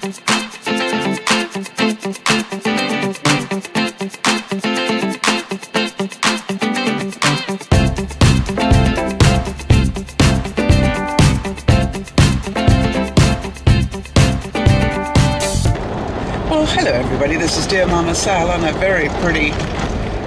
Well, hello everybody, this is DearMamaSal on a very pretty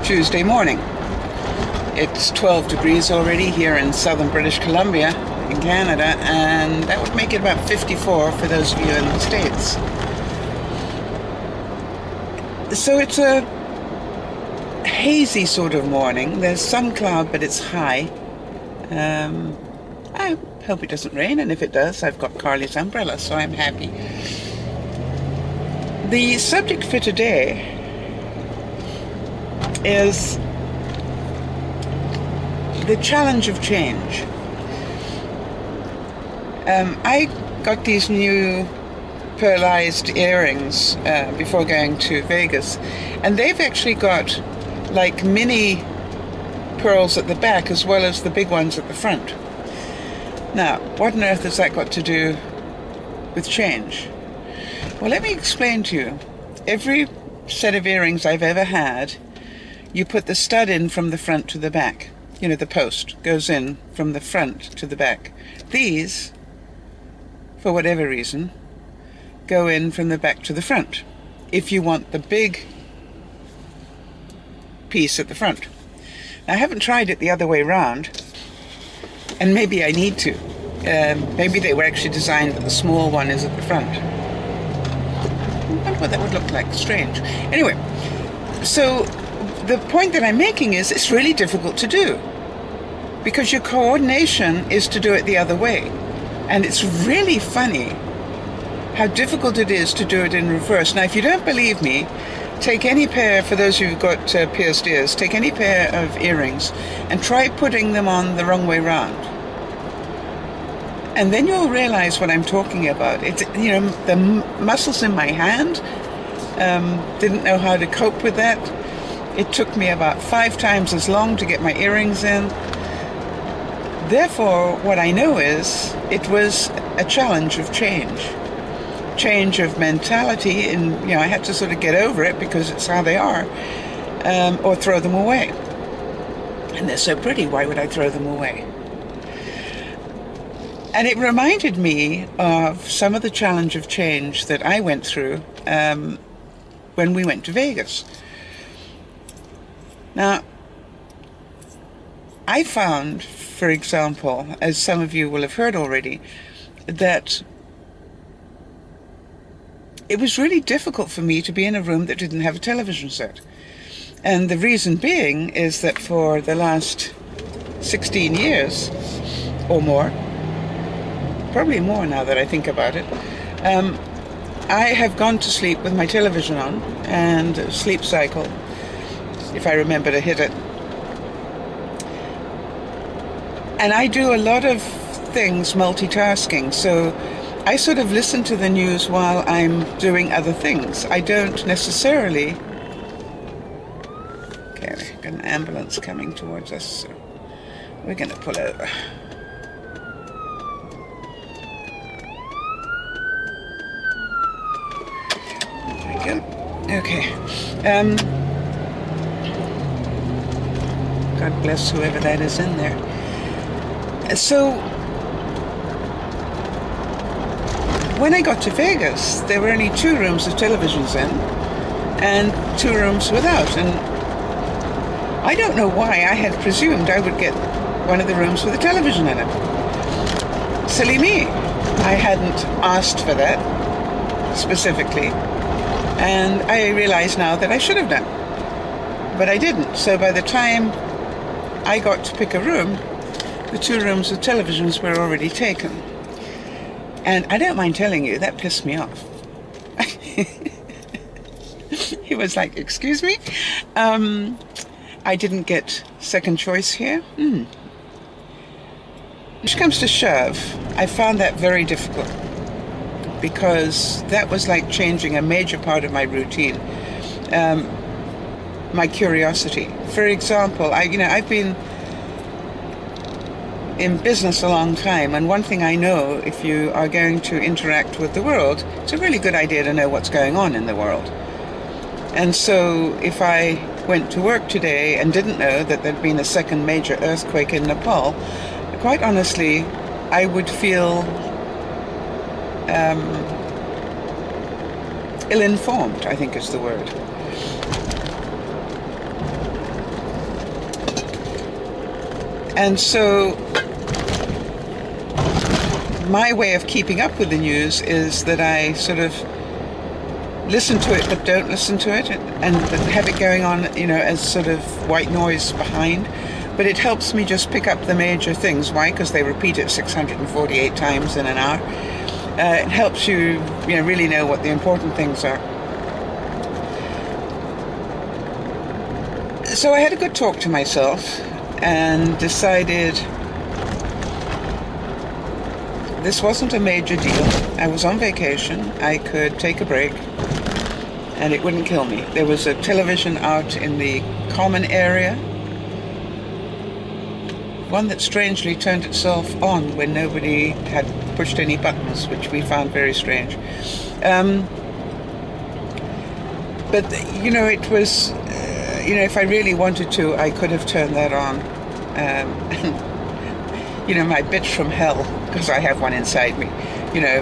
Tuesday morning. It's 12 degrees already here in southern British Columbia in Canada, and that would make it about 54 for those of you in the States. So it's a hazy sort of morning. There's some cloud, but it's high. I hope it doesn't rain, and if it does, I've got Carly's umbrella, so I'm happy. The subject for today is the challenge of change. I got these new pearlized earrings before going to Vegas, and they've actually got like mini pearls at the back as well as the big ones at the front. Now, what on earth has that got to do with change? Well, let me explain to you. Every set of earrings I've ever had, you put the stud in from the front to the back. You know, the post goes in from the front to the back. These, for whatever reason, go in from the back to the front, if you want the big piece at the front. Now, I haven't tried it the other way around, and maybe I need to. Maybe they were actually designed that the small one is at the front. I wonder what that would look like. Strange. Anyway, so the point that I'm making is it's really difficult to do because your coordination is to do it the other way. And it's really funny how difficult it is to do it in reverse. Now, if you don't believe me, take any pair, for those who've got pierced ears, take any pair of earrings and try putting them on the wrong way round. And then you'll realize what I'm talking about. It's, you know, the muscles in my hand didn't know how to cope with that. It took me about 5 times as long to get my earrings in. Therefore, what I know is it was a challenge of change of mentality, and you know, I had to sort of get over it because it's how they are, or throw them away. And they're so pretty, why would I throw them away? And it reminded me of some of the challenge of change that I went through when we went to Vegas. Now, I found, for example, as some of you will have heard already, that it was really difficult for me to be in a room that didn't have a television set. And the reason being is that for the last 16 years or more, probably more now that I think about it, I have gone to sleep with my television on and sleep cycle, if I remember to hit it. And I do a lot of things multitasking, so I sort of listen to the news while I'm doing other things. I don't necessarily... Okay, we've got an ambulance coming towards us, so we're going to pull over. Okay. God bless whoever that is in there. So, when I got to Vegas, there were only 2 rooms with televisions in, and 2 rooms without. And I don't know why I had presumed I would get one of the rooms with a television in it. Silly me. I hadn't asked for that specifically. And I realize now that I should have done. But I didn't. So by the time I got to pick a room, the 2 rooms with televisions were already taken. And I don't mind telling you, that pissed me off. He was like, excuse me? I didn't get second choice here. Which comes to shove, I found that very difficult, because that was like changing a major part of my routine. My curiosity. For example, I've been in business a long time, and one thing I know, if you are going to interact with the world, it's a really good idea to know what's going on in the world. And so if I went to work today and didn't know that there'd been a second major earthquake in Nepal, quite honestly, I would feel ill-informed, I think is the word. And so my way of keeping up with the news is that I sort of listen to it but don't listen to it, and have it going on, as sort of white noise behind. But it helps me just pick up the major things. Why? Because they repeat it 648 times in an hour. It helps you, really know what the important things are. So I had a good talk to myself and decided this wasn't a major deal. I was on vacation. I could take a break and it wouldn't kill me. There was a television out in the common area, one that strangely turned itself on when nobody had pushed any buttons, which we found very strange. But it was, if I really wanted to, I could have turned that on. My bitch from hell, because I have one inside me,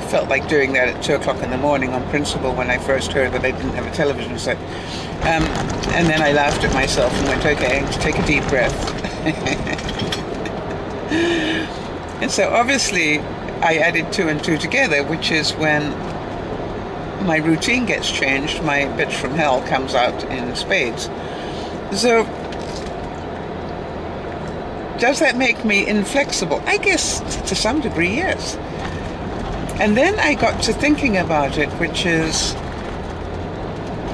felt like doing that at 2 o'clock in the morning on principle when I first heard that they didn't have a television set. And then I laughed at myself and went, okay, take a deep breath. And so obviously I added 2 and 2 together, which is when my routine gets changed, my bitch from hell comes out in spades. So does that make me inflexible? I guess to some degree, yes. And then I got to thinking about it, which is,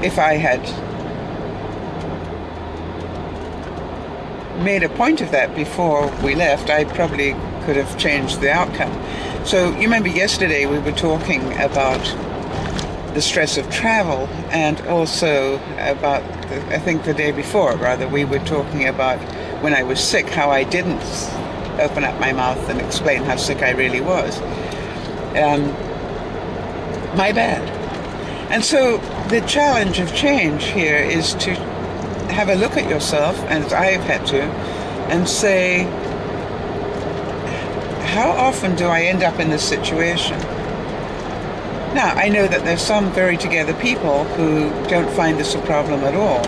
if I had made a point of that before we left, I probably could have changed the outcome. So you remember yesterday we were talking about the stress of travel, and also about, I think the day before rather, we were talking about when I was sick, how I didn't open up my mouth and explain how sick I really was. My bad. And so the challenge of change here is to have a look at yourself, and I've had to, and say, how often do I end up in this situation? Now, I know that there's some very together people who don't find this a problem at all.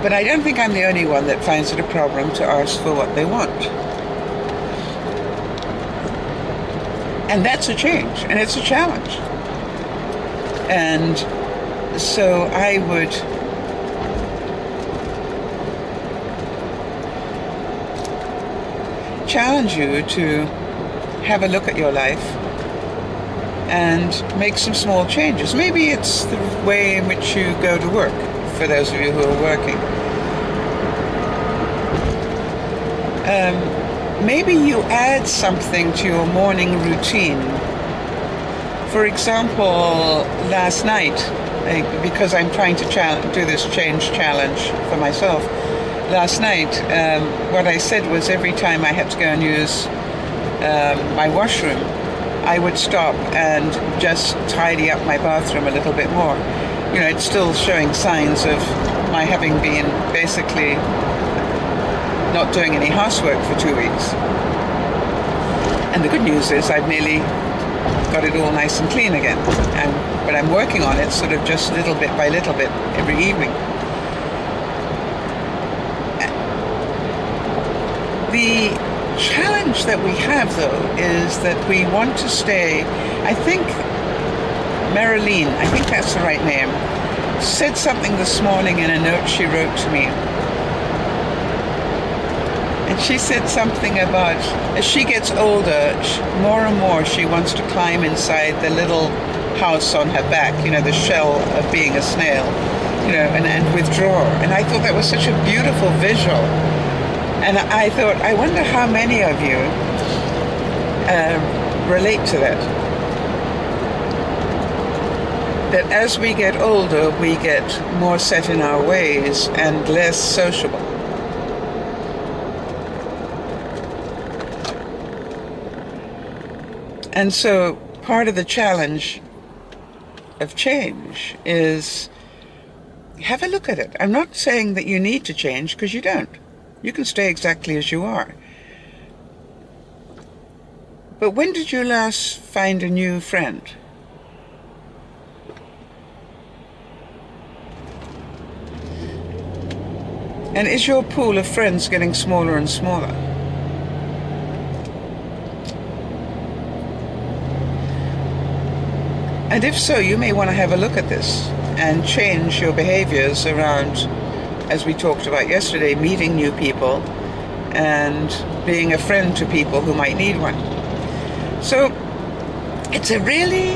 But I don't think I'm the only one that finds it a problem to ask for what they want. And that's a change, and it's a challenge. And so I would challenge you to have a look at your life and make some small changes. Maybe it's the way in which you go to work, for those of you who are working. Maybe you add something to your morning routine. For example, last night, because I'm trying to do this change challenge for myself, last night what I said was every time I had to go and use my washroom, I would stop and just tidy up my bathroom a little bit more. It's still showing signs of my having been basically not doing any housework for 2 weeks. And the good news is I've nearly got it all nice and clean again. But I'm working on it sort of just little bit by little bit every evening. The challenge that we have, though, is that we want to stay, I think Marilyn, I think that's the right name, said something this morning in a note she wrote to me. And she said something about, as she gets older, more and more she wants to climb inside the little house on her back, the shell of being a snail, and withdraw. And I thought that was such a beautiful visual. And I thought, I wonder how many of you relate to that. That as we get older, we get more set in our ways and less sociable. And so part of the challenge of change is have a look at it. I'm not saying that you need to change, because you don't. You can stay exactly as you are. But when did you last find a new friend? And is your pool of friends getting smaller and smaller? And if so, you may want to have a look at this and change your behaviors around, as we talked about yesterday, meeting new people and being a friend to people who might need one. So it's a really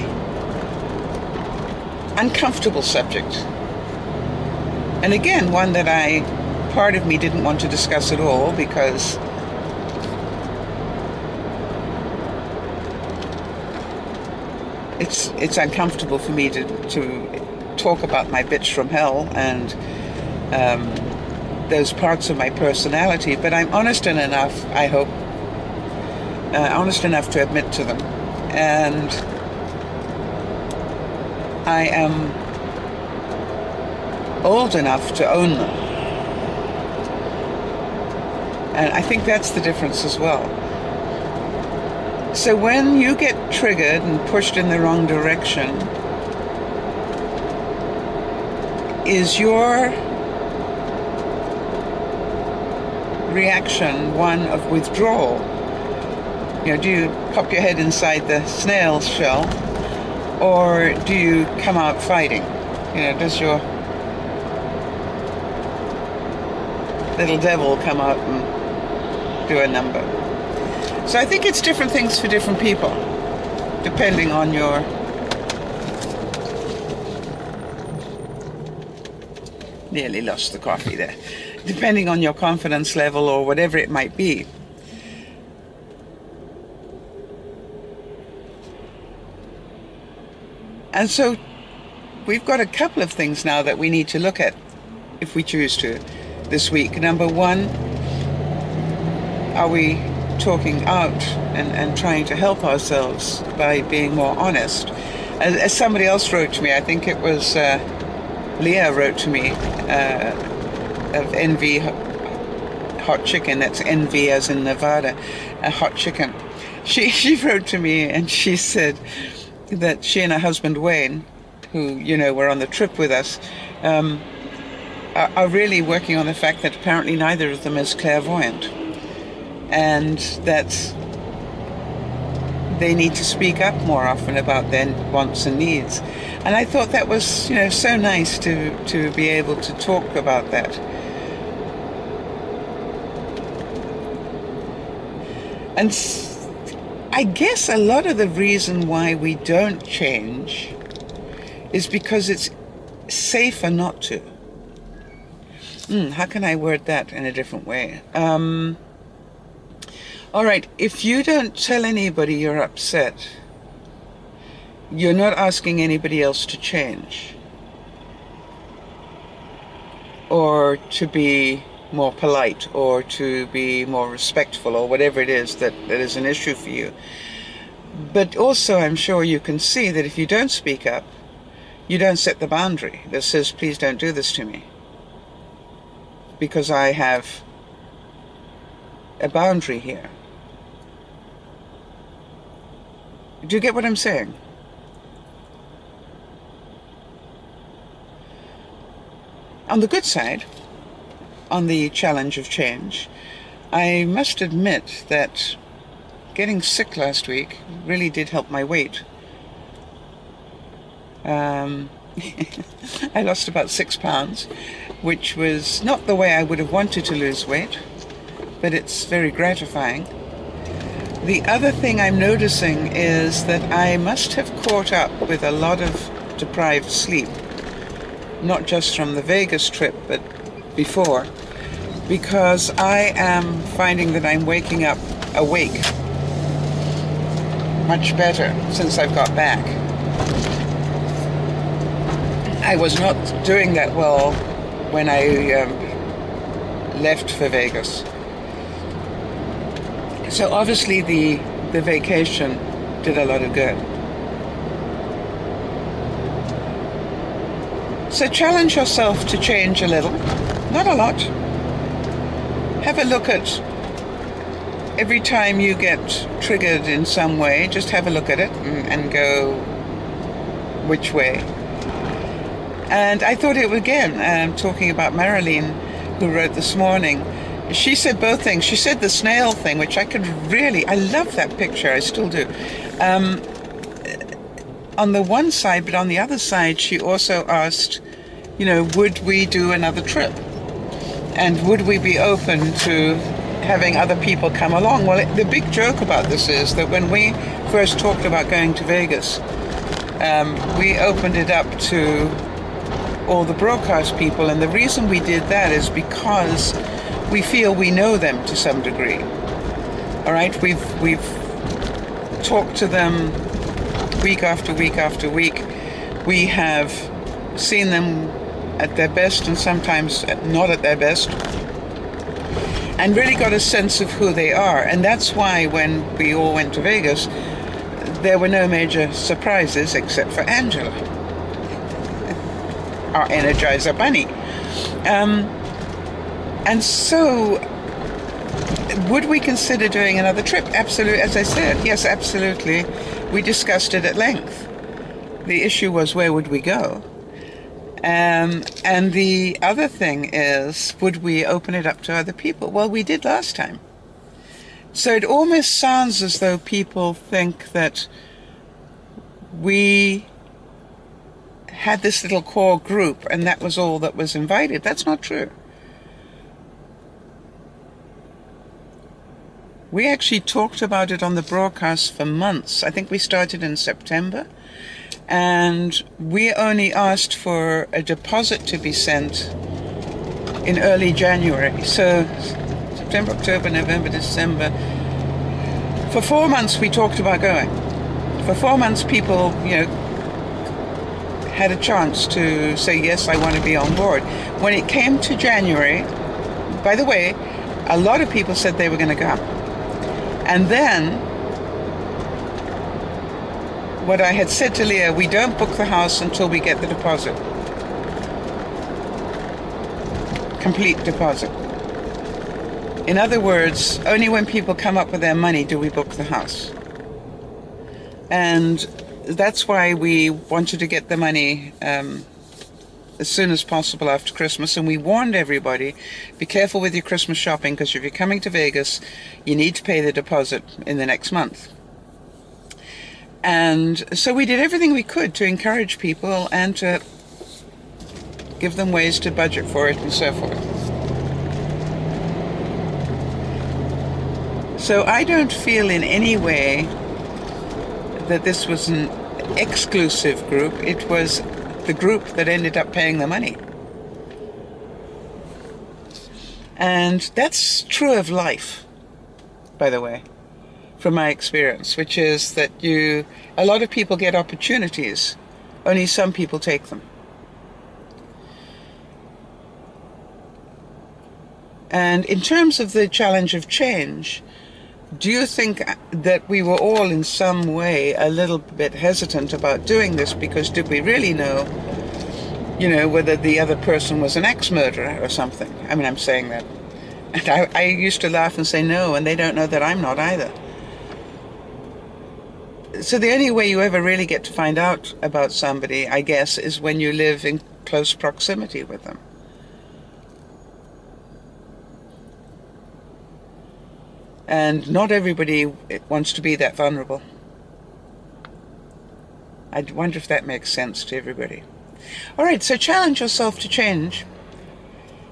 uncomfortable subject. And again, one that part of me didn't want to discuss at all, because it's uncomfortable for me to talk about my bitch from hell and those parts of my personality, but I'm honest enough, I hope, honest enough to admit to them, and I am old enough to own them. And I think that's the difference as well. So when you get triggered and pushed in the wrong direction, is your reaction one of withdrawal? You know, do you pop your head inside the snail shell, or do you come out fighting? You know, does your little devil come out and do a number? So I think it's different things for different people, depending on your nearly lost the coffee there, depending on your confidence level or whatever it might be. And so we've got a couple of things now that we need to look at, if we choose to, this week. Number one, are we talking out and trying to help ourselves by being more honest? As somebody else wrote to me, I think it was Leah wrote to me, of NV Hot Chicken, that's NV as in Nevada, Hot Chicken. She wrote to me and she said that she and her husband Wayne, who, you know, were on the trip with us, are really working on the fact that apparently neither of them is clairvoyant, and that they need to speak up more often about their wants and needs. And I thought that was, you know, so nice to be able to talk about that. And I guess a lot of the reason why we don't change is because it's safer not to. How can I word that in a different way? All right, if you don't tell anybody you're upset, you're not asking anybody else to change or to be more polite or to be more respectful or whatever it is that is an issue for you. But also, I'm sure you can see that if you don't speak up, you don't set the boundary that says, please don't do this to me, because I have a boundary here. Do you get what I'm saying? On the good side, on the challenge of change, I must admit that getting sick last week really did help my weight. I lost about 6 pounds, which was not the way I would have wanted to lose weight, but it's very gratifying. The other thing I'm noticing is that I must have caught up with a lot of deprived sleep, not just from the Vegas trip, but before, because I am finding that I'm waking up awake much better since I've got back. I was not doing that well when I left for Vegas. So obviously the vacation did a lot of good. So challenge yourself to change a little, not a lot. Have a look at every time you get triggered in some way, just have a look at it and go, which way? And I thought it again, talking about Marilyn, who wrote this morning, she said both things. She said the snail thing, which I love that picture, I still do. On the one side, but on the other side, she also asked, would we do another trip? And would we be open to having other people come along? Well, the big joke about this is that when we first talked about going to Vegas, we opened it up to all the broadcast people, and the reason we did that is because we feel we know them to some degree. All right, we've talked to them week after week after week. We have seen them at their best and sometimes not at their best, and really got a sense of who they are. And that's why when we all went to Vegas, there were no major surprises except for Angela, our Energizer Bunny. And so, would we consider doing another trip? Absolutely, as I said, yes, absolutely. We discussed it at length. The issue was, where would we go? And the other thing is, would we open it up to other people? Well, we did last time. So it almost sounds as though people think that we had this little core group and that was all that was invited. That's not true. We actually talked about it on the broadcast for months. I think we started in September, and we only asked for a deposit to be sent in early January. So September, October, November, December. For 4 months we talked about going. For 4 months people, had a chance to say, yes, I want to be on board. When it came to January, by the way, a lot of people said they were going to come. And then, what I had said to Leah, we don't book the house until we get the deposit. Complete deposit. In other words, only when people come up with their money do we book the house. And that's why we wanted to get the money as soon as possible after Christmas, and we warned everybody, be careful with your Christmas shopping, because if you're coming to Vegas, you need to pay the deposit in the next month. And so we did everything we could to encourage people and to give them ways to budget for it and so forth. So I don't feel in any way that this was an exclusive group. It was the group that ended up paying the money. And that's true of life, by the way, from my experience, which is that a lot of people get opportunities, only some people take them. And in terms of the challenge of change, do you think that we were all in some way a little bit hesitant about doing this because did we really know, whether the other person was an ex-murderer or something? I mean, I'm saying that. And I used to laugh and say no, and they don't know that I'm not either. So the only way you ever really get to find out about somebody, I guess, is when you live in close proximity with them. And not everybody wants to be that vulnerable. I wonder if that makes sense to everybody. All right, so challenge yourself to change,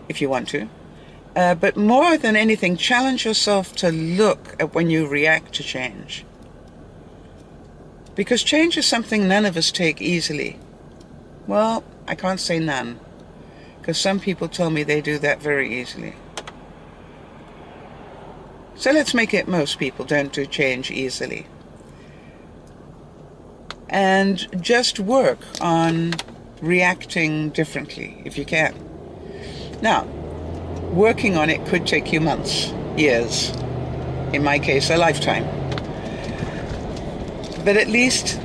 if you want to. But more than anything, challenge yourself to look at when you react to change. Because change is something none of us take easily. Well, I can't say none, because some people tell me they do that very easily. So let's make it most people don't do change easily. And just work on reacting differently if you can. Now, working on it could take you months, years, in my case a lifetime. But at least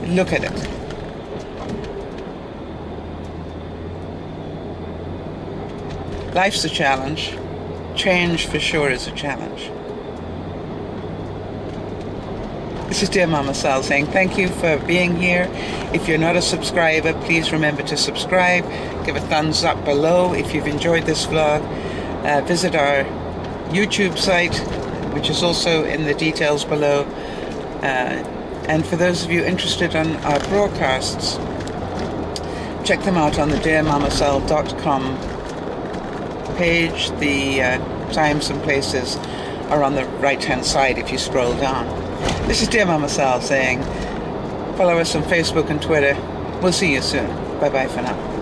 look at it. Life's a challenge. Change for sure is a challenge. This is Dear Mama Sal saying thank you for being here. If you're not a subscriber, please remember to subscribe. Give a thumbs up below if you've enjoyed this vlog. Visit our YouTube site, which is also in the details below. And for those of you interested in our broadcasts, check them out on the DearMamaSal.com page. The times and places are on the right-hand side if you scroll down. This is Dear Mama Sal saying follow us on Facebook and Twitter. We'll see you soon. Bye-bye for now.